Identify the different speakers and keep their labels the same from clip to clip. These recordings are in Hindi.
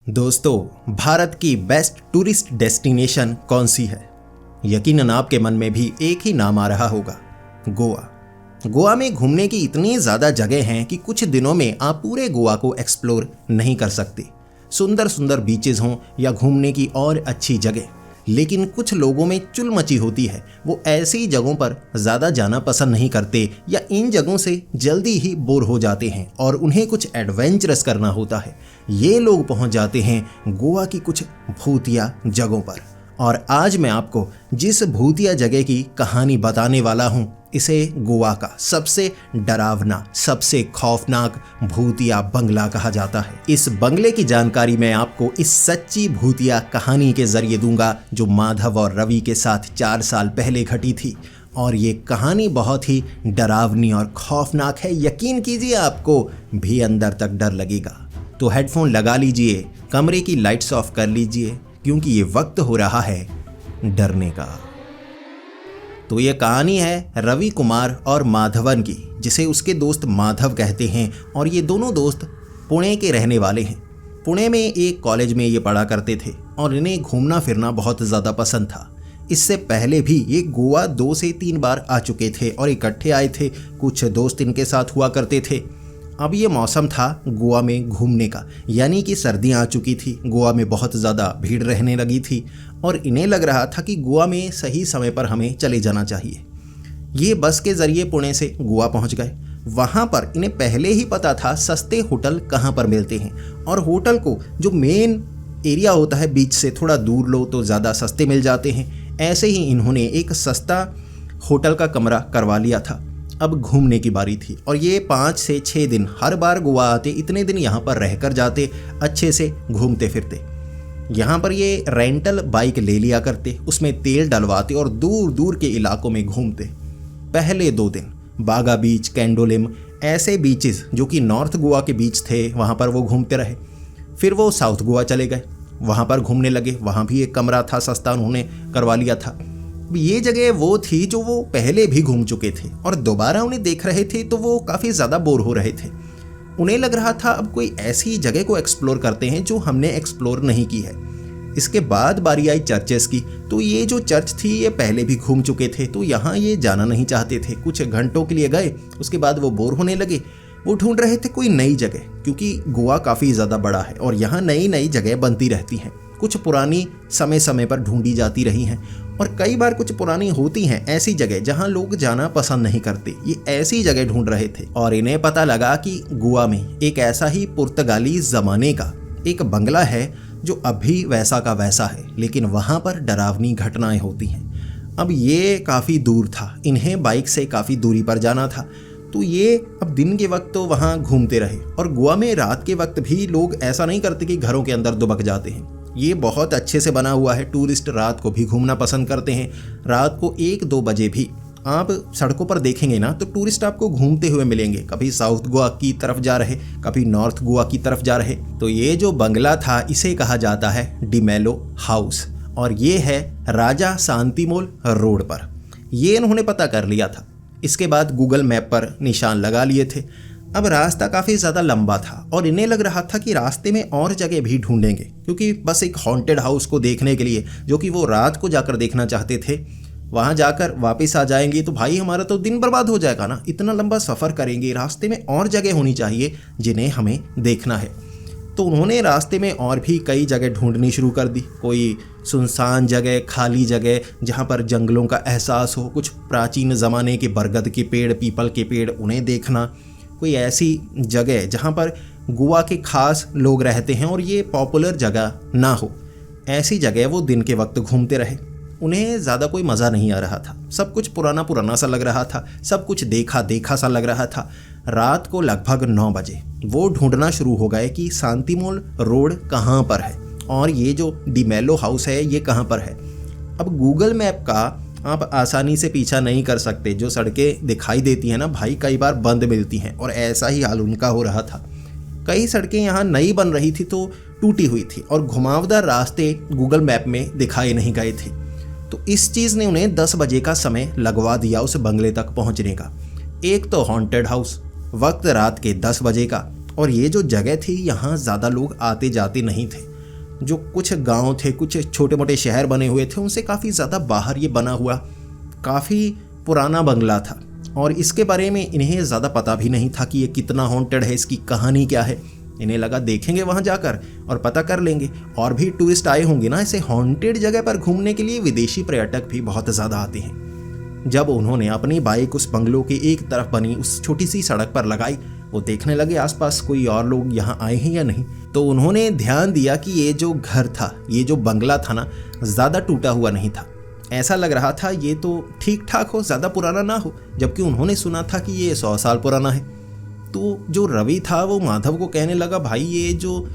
Speaker 1: दोस्तों, भारत की बेस्ट टूरिस्ट डेस्टिनेशन कौन सी है? यकीनन आपके मन में भी एक ही नाम आ रहा होगा, गोवा। गोवा में घूमने की इतनी ज़्यादा जगह हैं कि कुछ दिनों में आप पूरे गोवा को एक्सप्लोर नहीं कर सकते। सुंदर सुंदर बीचेस हों या घूमने की और अच्छी जगह, लेकिन कुछ लोगों में चुल मची होती है। वो ऐसी जगहों पर ज़्यादा जाना पसंद नहीं करते या इन जगहों से जल्दी ही बोर हो जाते हैं और उन्हें कुछ एडवेंचरस करना होता है। ये लोग पहुंच जाते हैं गोवा की कुछ भूतिया जगहों पर। और आज मैं आपको जिस भूतिया जगह की कहानी बताने वाला हूँ, इसे गोवा का सबसे डरावना, सबसे खौफनाक भूतिया बंगला कहा जाता है। इस बंगले की जानकारी मैं आपको इस सच्ची भूतिया कहानी के जरिए दूंगा, जो माधव और रवि के साथ 4 साल पहले घटी थी। और ये कहानी बहुत ही डरावनी और खौफनाक है। यकीन कीजिए, आपको भी अंदर तक डर लगेगा। तो हेडफोन लगा लीजिए, कमरे की लाइट्स ऑफ कर लीजिए, क्योंकि ये वक्त हो रहा है डरने का। तो ये कहानी है रवि कुमार और माधवन की, जिसे उसके दोस्त माधव कहते हैं। और ये दोनों दोस्त पुणे के रहने वाले हैं। पुणे में एक कॉलेज में ये पढ़ा करते थे और इन्हें घूमना फिरना बहुत ज़्यादा पसंद था। इससे पहले भी ये गोवा 2 से 3 बार आ चुके थे और इकट्ठे आए थे। कुछ दोस्त इनके साथ हुआ करते थे। अब ये मौसम था गोवा में घूमने का, यानी कि सर्दियाँ आ चुकी थी। गोवा में बहुत ज़्यादा भीड़ रहने लगी थी और इन्हें लग रहा था कि गोवा में सही समय पर हमें चले जाना चाहिए। ये बस के ज़रिए पुणे से गोवा पहुंच गए। वहाँ पर इन्हें पहले ही पता था सस्ते होटल कहाँ पर मिलते हैं, और होटल को जो मेन एरिया होता है बीच से थोड़ा दूर लो तो ज़्यादा सस्ते मिल जाते हैं। ऐसे ही इन्होंने एक सस्ता होटल का कमरा करवा लिया था। अब घूमने की बारी थी और ये 5 से 6 दिन हर बार गोवा आते, इतने दिन यहाँ पर रहकर जाते, अच्छे से घूमते फिरते। यहाँ पर ये रेंटल बाइक ले लिया करते, उसमें तेल डलवाते और दूर दूर के इलाकों में घूमते। पहले 2 दिन बागा बीच, कैंडोलिम, ऐसे बीचेस जो कि नॉर्थ गोवा के बीच थे, वहाँ पर वो घूमते रहे। फिर वो साउथ गोवा चले गए, वहाँ पर घूमने लगे। वहाँ भी एक कमरा था सस्ता, उन्होंने करवा लिया था। ये जगह वो थी जो वो पहले भी घूम चुके थे और दोबारा उन्हें देख रहे थे, तो वो काफ़ी ज़्यादा बोर हो रहे थे। उन्हें लग रहा था अब कोई ऐसी जगह को एक्सप्लोर करते हैं जो हमने एक्सप्लोर नहीं की है। इसके बाद बारी आई चर्चेस की। तो ये जो चर्च थी ये पहले भी घूम चुके थे, तो यहाँ ये जाना नहीं चाहते थे। कुछ घंटों के लिए गए, उसके बाद वो बोर होने लगे। वो ढूंढ रहे थे कोई नई जगह, क्योंकि गोवा काफ़ी ज़्यादा बड़ा है और यहाँ नई नई जगह बनती रहती हैं। कुछ पुरानी समय समय पर ढूंढी जाती रही हैं और कई बार कुछ पुरानी होती हैं ऐसी जगह जहां लोग जाना पसंद नहीं करते। ये ऐसी जगह ढूंढ रहे थे और इन्हें पता लगा कि गोवा में एक ऐसा ही पुर्तगाली ज़माने का एक बंगला है जो अभी वैसा का वैसा है, लेकिन वहाँ पर डरावनी घटनाएं होती हैं। अब ये काफ़ी दूर था, इन्हें बाइक से काफ़ी दूरी पर जाना था। तो ये अब दिन के वक्त तो वहाँ घूमते रहे। और गोवा में रात के वक्त भी लोग ऐसा नहीं करते कि घरों के अंदर दुबक जाते हैं। ये बहुत अच्छे से बना हुआ है। टूरिस्ट रात को भी घूमना पसंद करते हैं। रात को 1-2 बजे भी आप सड़कों पर देखेंगे ना, तो टूरिस्ट आपको घूमते हुए मिलेंगे। कभी साउथ गोवा की तरफ जा रहे, कभी नॉर्थ गोवा की तरफ जा रहे। तो ये जो बंगला था इसे कहा जाता है डिमेलो हाउस, और ये है राजा शांतिमोल रोड पर। ये इन्होंने पता कर लिया था। इसके बाद गूगल मैप पर निशान लगा लिए थे। अब रास्ता काफ़ी ज़्यादा लंबा था और इन्हें लग रहा था कि रास्ते में और जगह भी ढूंढेंगे, क्योंकि बस एक हॉन्टेड हाउस को देखने के लिए, जो कि वो रात को जाकर देखना चाहते थे, वहाँ जाकर वापस आ जाएंगे तो भाई हमारा तो दिन बर्बाद हो जाएगा ना। इतना लंबा सफ़र करेंगे, रास्ते में और जगह होनी चाहिए जिन्हें हमें देखना है। तो उन्होंने रास्ते में और भी कई जगह ढूंढनी शुरू कर दी। कोई सुनसान जगह, खाली जगह जहाँ पर जंगलों का एहसास हो, कुछ प्राचीन ज़माने के बरगद के पेड़, पीपल के पेड़, उन्हें देखना। कोई ऐसी जगह जहाँ पर गोवा के खास लोग रहते हैं और ये पॉपुलर जगह ना हो, ऐसी जगह वो दिन के वक्त घूमते रहे। उन्हें ज़्यादा कोई मज़ा नहीं आ रहा था। सब कुछ पुराना पुराना सा लग रहा था, सब कुछ देखा देखा सा लग रहा था। रात को लगभग 9 बजे वो ढूंढना शुरू हो गए कि शांतिमोल रोड कहाँ पर है और ये जो डिमेलो हाउस है ये कहाँ पर है। अब गूगल मैप का आप आसानी से पीछा नहीं कर सकते। जो सड़कें दिखाई देती हैं ना भाई, कई बार बंद मिलती हैं, और ऐसा ही हाल उनका हो रहा था। कई सड़कें यहाँ नई बन रही थी तो टूटी हुई थी और घुमावदार रास्ते गूगल मैप में दिखाए नहीं गए थे। तो इस चीज़ ने उन्हें 10 बजे का समय लगवा दिया उस बंगले तक पहुँचने का। एक तो हॉन्टेड हाउस, वक्त रात के 10 बजे का, और ये जो जगह थी यहाँ ज़्यादा लोग आते जाते नहीं थे। जो कुछ गांव थे, कुछ छोटे मोटे शहर बने हुए थे, उनसे काफ़ी ज़्यादा बाहर ये बना हुआ काफ़ी पुराना बंगला था। और इसके बारे में इन्हें ज़्यादा पता भी नहीं था कि ये कितना हॉन्टेड है, इसकी कहानी क्या है। इन्हें लगा देखेंगे वहाँ जाकर और पता कर लेंगे। और भी टूरिस्ट आए होंगे ना ऐसे हॉन्टेड जगह पर घूमने के लिए, विदेशी पर्यटक भी बहुत ज़्यादा आते हैं। जब उन्होंने अपनी बाइक उस बंगलों के एक तरफ बनी उस छोटी सी सड़क पर लगाई, वो देखने लगे आसपास कोई और लोग यहाँ आए हैं या नहीं। तो उन्होंने ध्यान दिया कि ये जो घर था, ये जो बंगला था ना, ज़्यादा टूटा हुआ नहीं था। ऐसा लग रहा था ये तो ठीक ठाक हो, ज़्यादा पुराना ना हो, जबकि उन्होंने सुना था कि ये 100 साल पुराना है। तो जो रवि था वो माधव को कहने लगा, भाई ये जो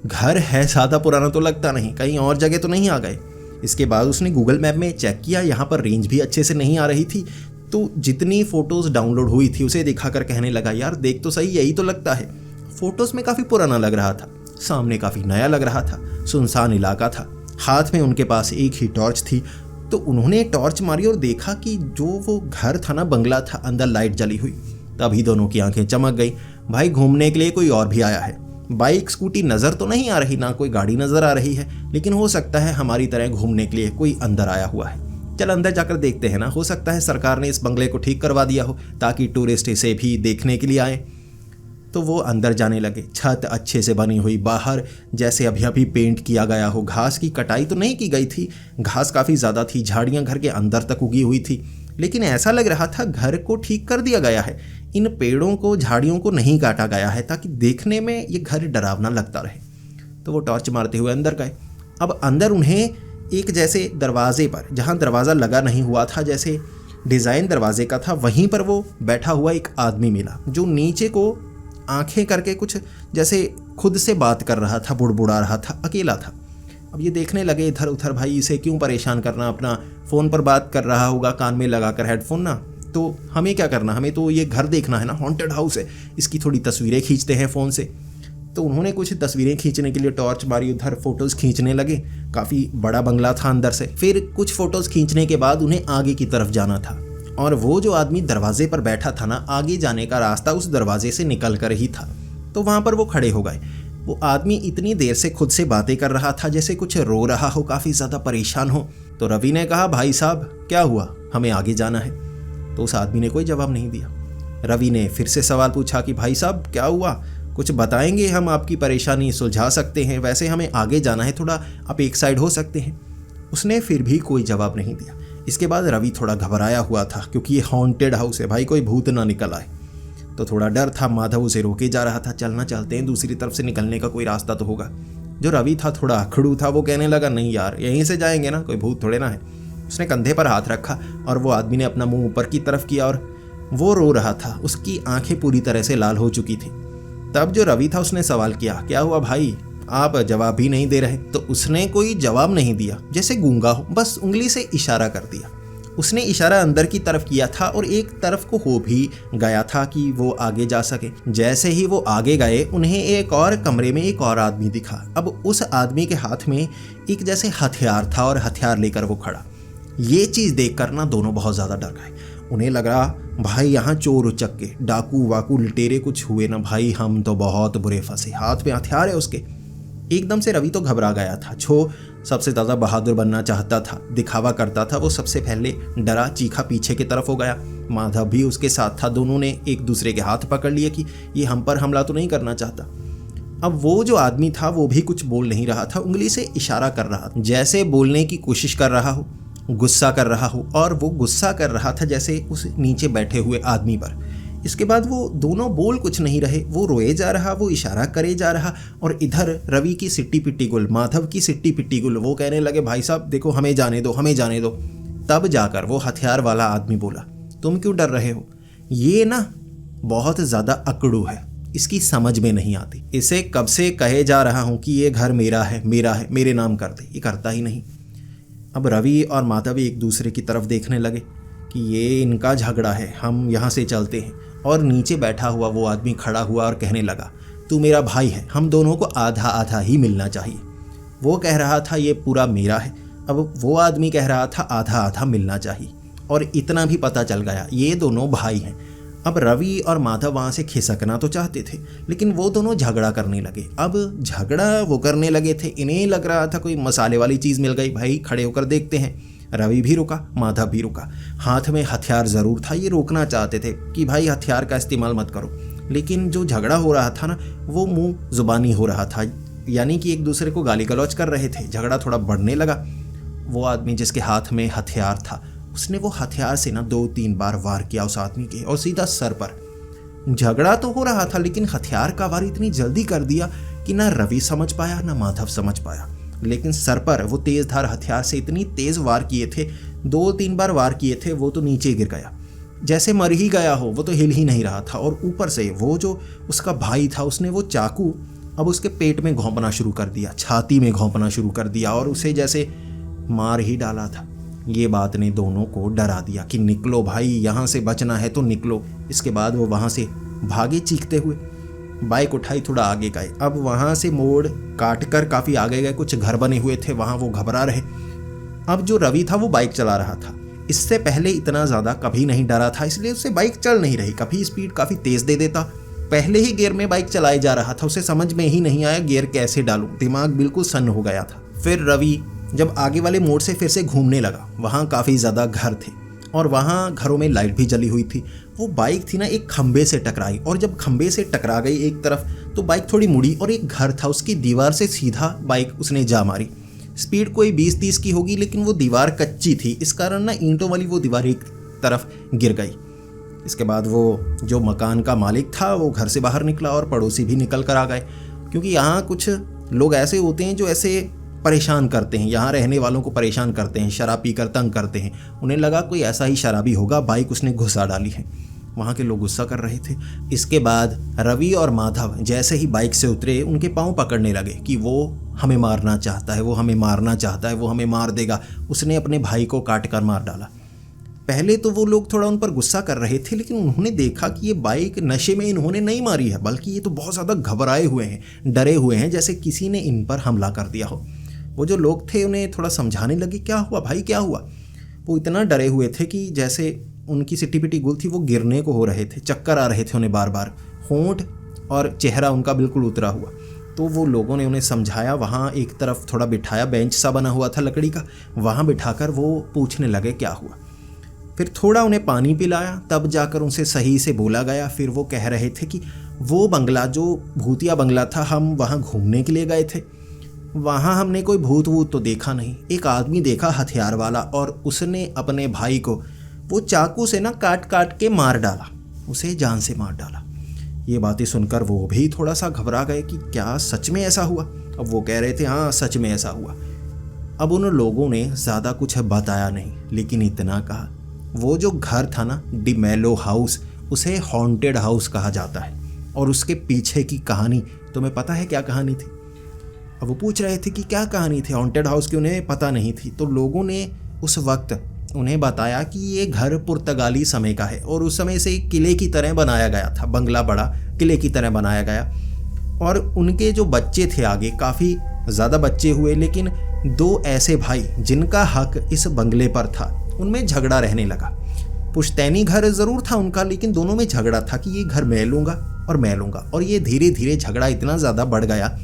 Speaker 1: घर है ज़्यादा पुराना तो लगता नहीं, कहीं और जगह तो नहीं आ गए। इसके बाद उसने गूगल मैप में चेक किया, यहाँ पर रेंज भी अच्छे से नहीं आ रही थी। तो जितनी फ़ोटोज़ डाउनलोड हुई थी उसे दिखाकर कहने लगा, यार देख तो सही, यही तो लगता है। फ़ोटोज़ में काफ़ी पुराना लग रहा था, सामने काफ़ी नया लग रहा था, सुनसान इलाका था। हाथ में उनके पास एक ही टॉर्च थी। तो उन्होंने टॉर्च मारी और देखा कि जो वो घर था ना, बंगला था, अंदर लाइट जली हुई। तभी दोनों की आंखें चमक गई। भाई घूमने के लिए कोई और भी आया है। बाइक स्कूटी नज़र तो नहीं आ रही, ना कोई गाड़ी नज़र आ रही है, लेकिन हो सकता है हमारी तरह घूमने के लिए कोई अंदर आया हुआ है। चल अंदर जाकर देखते हैं ना, हो सकता है सरकार ने इस बंगले को ठीक करवा दिया हो ताकि टूरिस्ट इसे भी देखने के लिए आए। तो वो अंदर जाने लगे। छत अच्छे से बनी हुई, बाहर जैसे अभी अभी पेंट किया गया हो। घास की कटाई तो नहीं की गई थी, घास काफ़ी ज़्यादा थी, झाड़ियाँ घर के अंदर तक उगी हुई थी, लेकिन ऐसा लग रहा था घर को ठीक कर दिया गया है। इन पेड़ों को, झाड़ियों को नहीं काटा गया है ताकि देखने में ये घर डरावना लगता रहे। तो वो टॉर्च मारते हुए अंदर गए। अब अंदर उन्हें एक जैसे दरवाजे पर, जहाँ दरवाज़ा लगा नहीं हुआ था, जैसे डिज़ाइन दरवाजे का था, वहीं पर वो बैठा हुआ एक आदमी मिला, जो नीचे को आंखें करके कुछ जैसे खुद से बात कर रहा था, बुड़बुड़ा रहा था, अकेला था। अब ये देखने लगे इधर उधर, भाई इसे क्यों परेशान करना, अपना फ़ोन पर बात कर रहा होगा कान में लगाकर हेडफोन ना, तो हमें क्या करना, हमें तो ये घर देखना है ना, हॉन्टेड हाउस है, इसकी थोड़ी तस्वीरें खींचते हैं फ़ोन से। तो उन्होंने कुछ तस्वीरें खींचने के लिए टॉर्च मारी, उधर फ़ोटोज़ खींचने लगे। काफ़ी बड़ा बंगला था अंदर से। फिर कुछ फ़ोटोज़ खींचने के बाद उन्हें आगे की तरफ जाना था, और वो जो आदमी दरवाजे पर बैठा था ना, आगे जाने का रास्ता उस दरवाजे से निकल कर ही था। तो वहाँ पर वो खड़े हो गए। वो आदमी इतनी देर से खुद से बातें कर रहा था, जैसे कुछ रो रहा हो, काफ़ी ज़्यादा परेशान हो। तो रवि ने कहा, भाई साहब क्या हुआ, हमें आगे जाना है। तो उस आदमी ने कोई जवाब नहीं दिया। रवि ने फिर से सवाल पूछा कि भाई साहब क्या हुआ, कुछ बताएंगे, हम आपकी परेशानी सुलझा सकते हैं, वैसे हमें आगे जाना है, थोड़ा आप एक साइड हो सकते हैं। उसने फिर भी कोई जवाब नहीं दिया। इसके बाद रवि थोड़ा घबराया हुआ था, क्योंकि ये हॉन्टेड हाउस है, भाई कोई भूत ना निकल आए। तो थोड़ा डर था। माधव उसे रोके जा रहा था, चलना चलते हैं, दूसरी तरफ से निकलने का कोई रास्ता तो होगा। जो रवि था थोड़ा अखड़ू था, वो कहने लगा, नहीं यार यहीं से जाएंगे ना, कोई भूत थोड़े ना है। उसने कंधे पर हाथ रखा और वो आदमी ने अपना मुंह ऊपर की तरफ किया, और वो रो रहा था, उसकी आंखें पूरी तरह से लाल हो चुकी थी। तब जो रवि था उसने सवाल किया, क्या हुआ भाई, आप जवाब भी नहीं दे रहे। तो उसने कोई जवाब नहीं दिया, जैसे गूंगा हो, बस उंगली से इशारा कर दिया। उसने इशारा अंदर की तरफ किया था और एक तरफ को हो भी गया था कि वो आगे जा सके। जैसे ही वो आगे गए, उन्हें एक और कमरे में एक और आदमी दिखा। अब उस आदमी के हाथ में एक जैसे हथियार था और हथियार लेकर वो खड़ा। ये चीज़ देखकर ना दोनों बहुत ज़्यादा डर गए। उन्हें लगा, भाई यहाँ चोर उचक्के, डाकू वाकू लुटेरे कुछ हुए ना भाई, हम तो बहुत बुरे फंसे। हाथ में हथियार है उसके। एकदम से रवि तो घबरा गया था। जो सबसे ज़्यादा बहादुर बनना चाहता था, दिखावा करता था, वो सबसे पहले डरा, चीखा, पीछे की तरफ हो गया। माधव भी उसके साथ था। दोनों ने एक दूसरे के हाथ पकड़ लिए कि ये हम पर हमला तो नहीं करना चाहता। अब वो जो आदमी था वो भी कुछ बोल नहीं रहा था, उंगली से इशारा कर रहा था, जैसे बोलने की कोशिश कर रहा हो, गुस्सा कर रहा हो। और वो गुस्सा कर रहा था जैसे उस नीचे बैठे हुए आदमी पर। इसके बाद वो दोनों बोल कुछ नहीं रहे, वो रोए जा रहा, वो इशारा करे जा रहा, और इधर रवि की सिट्टी पिट्टी गुल, माधव की सिट्टी पिट्टी गुल, वो कहने लगे, भाई साहब देखो हमें जाने दो, हमें जाने दो। तब जाकर वो हथियार वाला आदमी बोला, तुम क्यों डर रहे हो, ये ना बहुत ज़्यादा अकड़ू है, इसकी समझ में नहीं आती। इसे कब से कहे जा रहा हूँ कि ये घर मेरा है, मेरा है, मेरे नाम कर दे, ये करता ही नहीं। अब रवि और माधव एक दूसरे की तरफ देखने लगे कि ये इनका झगड़ा है, हम यहाँ से चलते हैं। और नीचे बैठा हुआ वो आदमी खड़ा हुआ और कहने लगा, तू मेरा भाई है, हम दोनों को आधा आधा ही मिलना चाहिए। वो कह रहा था ये पूरा मेरा है, अब वो आदमी कह रहा था आधा आधा मिलना चाहिए। और इतना भी पता चल गया, ये दोनों भाई हैं। अब रवि और माधव वहाँ से खिसकना तो चाहते थे, लेकिन वो दोनों झगड़ा करने लगे। अब झगड़ा वो करने लगे थे, इन्हें लग रहा था कोई मसाले वाली चीज़ मिल गई, भाई खड़े होकर देखते हैं। रवि भी रुका, माधव भी रुका। हाथ में हथियार ज़रूर था, ये रोकना चाहते थे कि भाई हथियार का इस्तेमाल मत करो, लेकिन जो झगड़ा हो रहा था ना वो मुँह ज़ुबानी हो रहा था, यानी कि एक दूसरे को गाली गलौज कर रहे थे। झगड़ा थोड़ा बढ़ने लगा। वो आदमी जिसके हाथ में हथियार था, उसने वो हथियार से ना 2-3 बार वार किया उस आदमी के, और सीधा सर पर। झगड़ा तो हो रहा था, लेकिन हथियार का वार इतनी जल्दी कर दिया कि ना रवि समझ पाया ना माधव समझ पाया। लेकिन सर पर वो तेज़धार हथियार से इतनी तेज़ वार किए थे, 2-3 बार वार किए थे, वो तो नीचे गिर गया, जैसे मर ही गया हो। वो तो हिल ही नहीं रहा था। और ऊपर से वो जो उसका भाई था, उसने वो चाकू अब उसके पेट में घोंपना शुरू कर दिया, छाती में घोंपना शुरू कर दिया, और उसे जैसे मार ही डाला था। ये बात ने दोनों को डरा दिया कि निकलो भाई, यहाँ से बचना है तो निकलो। इसके बाद वो वहाँ से भागे चीखते हुए। बाइक उठाई, थोड़ा आगे गए। अब वहाँ से मोड़ काट कर काफ़ी आगे गए, कुछ घर बने हुए थे, वहाँ वो घबरा रहे। अब जो रवि था वो बाइक चला रहा था, इससे पहले इतना ज़्यादा कभी नहीं डरा था, इसलिए उससे बाइक चल नहीं रही। कभी स्पीड काफ़ी तेज़ दे देता, पहले ही गियर में बाइक चलाए जा रहा था, उसे समझ में ही नहीं आया गियर कैसे डालूं, दिमाग बिल्कुल सन्न हो गया था। फिर रवि जब आगे वाले मोड़ से फिर से घूमने लगा, वहाँ काफ़ी ज़्यादा घर थे और वहाँ घरों में लाइट भी जली हुई थी। वो बाइक थी ना एक खंबे से टकराई, और जब खंबे से टकरा गई एक तरफ तो बाइक थोड़ी मुड़ी, और एक घर था उसकी दीवार से सीधा बाइक उसने जा मारी। स्पीड कोई 20-30 की होगी, लेकिन वो दीवार कच्ची थी, इस कारण ना ईंटों वाली वो दीवार एक तरफ गिर गई। इसके बाद वो जो मकान का मालिक था वो घर से बाहर निकला, और पड़ोसी भी निकल कर आ गए, क्योंकि यहाँ कुछ लोग ऐसे होते हैं जो ऐसे परेशान करते हैं, यहाँ रहने वालों को परेशान करते हैं, शराब पीकर तंग करते हैं। उन्हें लगा कोई ऐसा ही शराबी होगा, बाइक उसने घुसा डाली है। वहाँ के लोग गुस्सा कर रहे थे। इसके बाद रवि और माधव जैसे ही बाइक से उतरे, उनके पाँव पकड़ने लगे कि वो हमें मारना चाहता है, वो हमें मारना चाहता है, वो हमें मार देगा, उसने अपने भाई को काट कर मार डाला। पहले तो वो लोग थोड़ा उन पर गुस्सा कर रहे थे, लेकिन उन्होंने देखा कि ये बाइक नशे में इन्होंने नहीं मारी है, बल्कि ये तो बहुत ज़्यादा घबराए हुए हैं, डरे हुए हैं, जैसे किसी ने इन पर हमला कर दिया हो। वो जो लोग थे उन्हें थोड़ा समझाने लगे, क्या हुआ भाई क्या हुआ। वो इतना डरे हुए थे कि जैसे उनकी सिटी पिटी गुल थी, वो गिरने को हो रहे थे, चक्कर आ रहे थे उन्हें बार बार, होंठ और चेहरा उनका बिल्कुल उतरा हुआ। तो वो लोगों ने उन्हें समझाया, वहाँ एक तरफ थोड़ा बिठाया, बेंच सा बना हुआ था लकड़ी का, वहाँ बिठाकर वो पूछने लगे क्या हुआ। फिर थोड़ा उन्हें पानी पिलाया, तब जाकर उनसे सही से बोला गया। फिर वो कह रहे थे कि वो बंगला जो भूतिया बंगला था, हम वहाँ घूमने के लिए गए थे, वहाँ हमने कोई भूत वूत तो देखा नहीं, एक आदमी देखा हथियार वाला, और उसने अपने भाई को वो चाकू से ना काट काट के मार डाला, उसे जान से मार डाला। ये बातें सुनकर वो भी थोड़ा सा घबरा गए कि क्या सच में ऐसा हुआ। अब वो कह रहे थे हाँ सच में ऐसा हुआ। अब उन लोगों ने ज़्यादा कुछ बताया नहीं, लेकिन इतना कहा, वो जो घर था ना डिमेलो हाउस, उसे हॉन्टेड हाउस कहा जाता है, और उसके पीछे की कहानी तुम्हें पता है क्या कहानी थी। अब वो पूछ रहे थे कि क्या कहानी थी हॉन्टेड हाउस की, उन्हें पता नहीं थी। तो लोगों ने उस वक्त उन्हें बताया कि ये घर पुर्तगाली समय का है, और उस समय से एक किले की तरह बनाया गया था, बंगला बड़ा किले की तरह बनाया गया। और उनके जो बच्चे थे आगे काफ़ी ज़्यादा बच्चे हुए, लेकिन 2 ऐसे भाई जिनका हक इस बंगले पर था, उनमें झगड़ा रहने लगा। पुश्तैनी घर ज़रूर था उनका, लेकिन दोनों में झगड़ा था कि ये घर मैं लूँगा और मैं लूँगा। और ये धीरे धीरे झगड़ा इतना ज़्यादा बढ़ गया,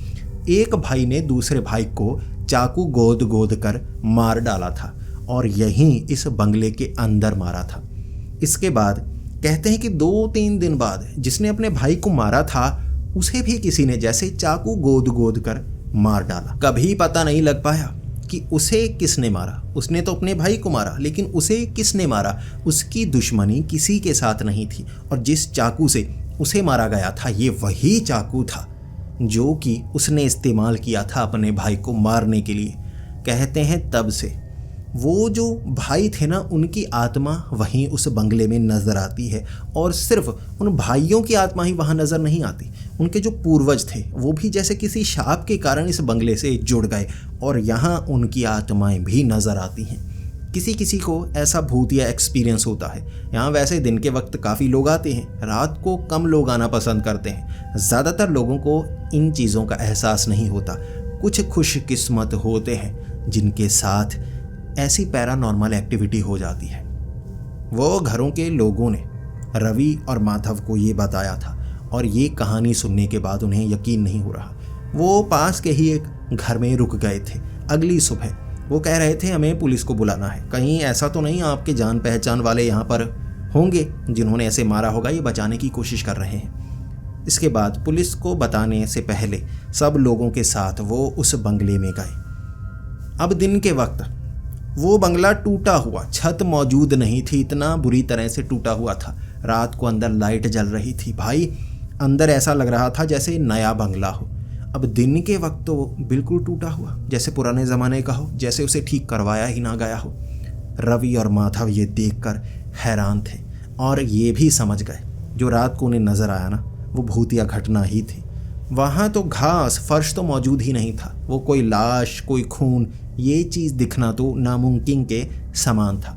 Speaker 1: एक भाई ने दूसरे भाई को चाकू गोद गोद कर मार डाला था, और यहीं इस बंगले के अंदर मारा था। इसके बाद कहते हैं कि 2-3 दिन बाद जिसने अपने भाई को मारा था, उसे भी किसी ने जैसे चाकू गोद गोद कर मार डाला। कभी पता नहीं लग पाया कि उसे किसने मारा। उसने तो अपने भाई को मारा, लेकिन उसे किसने मारा, उसकी दुश्मनी किसी के साथ नहीं थी। और जिस चाकू से उसे मारा गया था, ये वही चाकू था जो कि उसने इस्तेमाल किया था अपने भाई को मारने के लिए। कहते हैं तब से वो जो भाई थे ना, उनकी आत्मा वहीं उस बंगले में नज़र आती है, और सिर्फ उन भाइयों की आत्मा ही वहाँ नज़र नहीं आती, उनके जो पूर्वज थे वो भी जैसे किसी शाप के कारण इस बंगले से जुड़ गए, और यहाँ उनकी आत्माएं भी नज़र आती हैं। किसी किसी को ऐसा भूतिया एक्सपीरियंस होता है। यहाँ वैसे दिन के वक्त काफ़ी लोग आते हैं, रात को कम लोग आना पसंद करते हैं। ज़्यादातर लोगों को इन चीज़ों का एहसास नहीं होता। कुछ खुशकिस्मत होते हैं जिनके साथ ऐसी पैरानॉर्मल एक्टिविटी हो जाती है। वो घरों के लोगों ने रवि और माधव को ये बताया था और ये कहानी सुनने के बाद उन्हें यकीन नहीं हो रहा। वो पास के ही एक घर में रुक गए थे। अगली सुबह वो कह रहे थे हमें पुलिस को बुलाना है, कहीं ऐसा तो नहीं आपके जान पहचान वाले यहाँ पर होंगे जिन्होंने ऐसे मारा होगा, ये बचाने की कोशिश कर रहे हैं। इसके बाद पुलिस को बताने से पहले सब लोगों के साथ वो उस बंगले में गए। अब दिन के वक्त वो बंगला टूटा हुआ, छत मौजूद नहीं थी, इतना बुरी तरह से टूटा हुआ था। रात को अंदर लाइट जल रही थी भाई, अंदर ऐसा लग रहा था जैसे नया बंगला हो। अब दिन के वक्त तो बिल्कुल टूटा हुआ, जैसे पुराने ज़माने का हो, जैसे उसे ठीक करवाया ही ना गया हो। रवि और माधव ये देखकर हैरान थे और ये भी समझ गए जो रात को उन्हें नज़र आया ना, वो भूतिया घटना ही थी। वहाँ तो घास फर्श तो मौजूद ही नहीं था, वो कोई लाश, कोई खून, ये चीज़ दिखना तो नामुमकिन के समान था।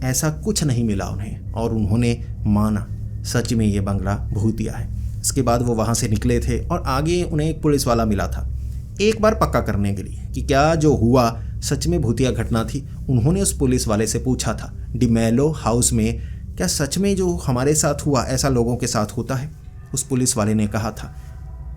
Speaker 1: ऐसा कुछ नहीं मिला उन्हें और उन्होंने माना सच में ये बंगला भूतिया है। इसके बाद वो वहाँ से निकले थे और आगे उन्हें एक पुलिस वाला मिला था, एक बार पक्का करने के लिए कि क्या जो हुआ सच में भूतिया घटना थी। उन्होंने उस पुलिस वाले से पूछा था, डिमेलो हाउस में क्या सच में जो हमारे साथ हुआ ऐसा लोगों के साथ होता है? उस पुलिस वाले ने कहा था,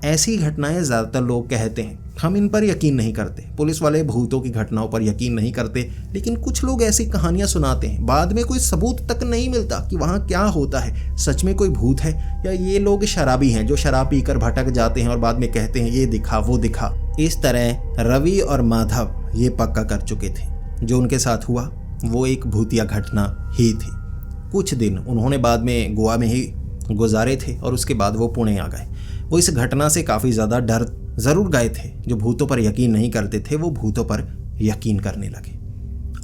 Speaker 1: ऐसी घटनाएं ज़्यादातर लोग कहते हैं, हम इन पर यकीन नहीं करते। पुलिस वाले भूतों की घटनाओं पर यकीन नहीं करते, लेकिन कुछ लोग ऐसी कहानियां सुनाते हैं, बाद में कोई सबूत तक नहीं मिलता कि वहाँ क्या होता है, सच में कोई भूत है या ये लोग शराबी हैं जो शराब पीकर भटक जाते हैं और बाद में कहते हैं ये दिखा वो दिखा। इस तरह रवि और माधव ये पक्का कर चुके थे, जो उनके साथ हुआ वो एक भूतिया घटना ही थी। कुछ दिन उन्होंने बाद में गोवा में ही गुजारे थे और उसके बाद वो पुणे आ गए। वो इस घटना से काफ़ी ज़्यादा डर ज़रूर गए थे। जो भूतों पर यकीन नहीं करते थे वो भूतों पर यकीन करने लगे।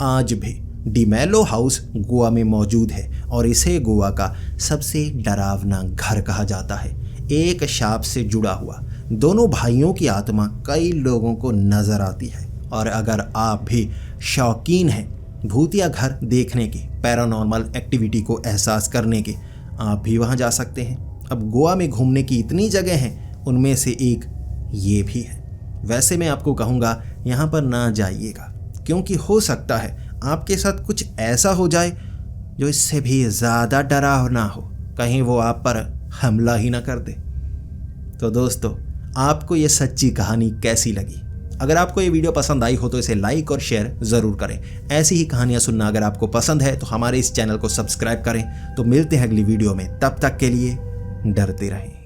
Speaker 1: आज भी डिमेलो हाउस गोवा में मौजूद है और इसे गोवा का सबसे डरावना घर कहा जाता है। एक शाप से जुड़ा हुआ दोनों भाइयों की आत्मा कई लोगों को नज़र आती है और अगर आप भी शौकीन हैं भूतिया घर देखने के, पैरानॉर्मल एक्टिविटी को एहसास करने के, आप भी वहाँ जा सकते हैं। अब गोवा में घूमने की इतनी जगह हैं, उनमें से एक ये भी है। वैसे मैं आपको कहूँगा यहाँ पर ना जाइएगा, क्योंकि हो सकता है आपके साथ कुछ ऐसा हो जाए जो इससे भी ज़्यादा डरावना हो, कहीं वो आप पर हमला ही ना कर दे। तो दोस्तों, आपको ये सच्ची कहानी कैसी लगी? अगर आपको ये वीडियो पसंद आई हो तो इसे लाइक और शेयर ज़रूर करें। ऐसी ही कहानियाँ सुनना अगर आपको पसंद है तो हमारे इस चैनल को सब्सक्राइब करें। तो मिलते हैं अगली वीडियो में, तब तक के लिए डरते रहें।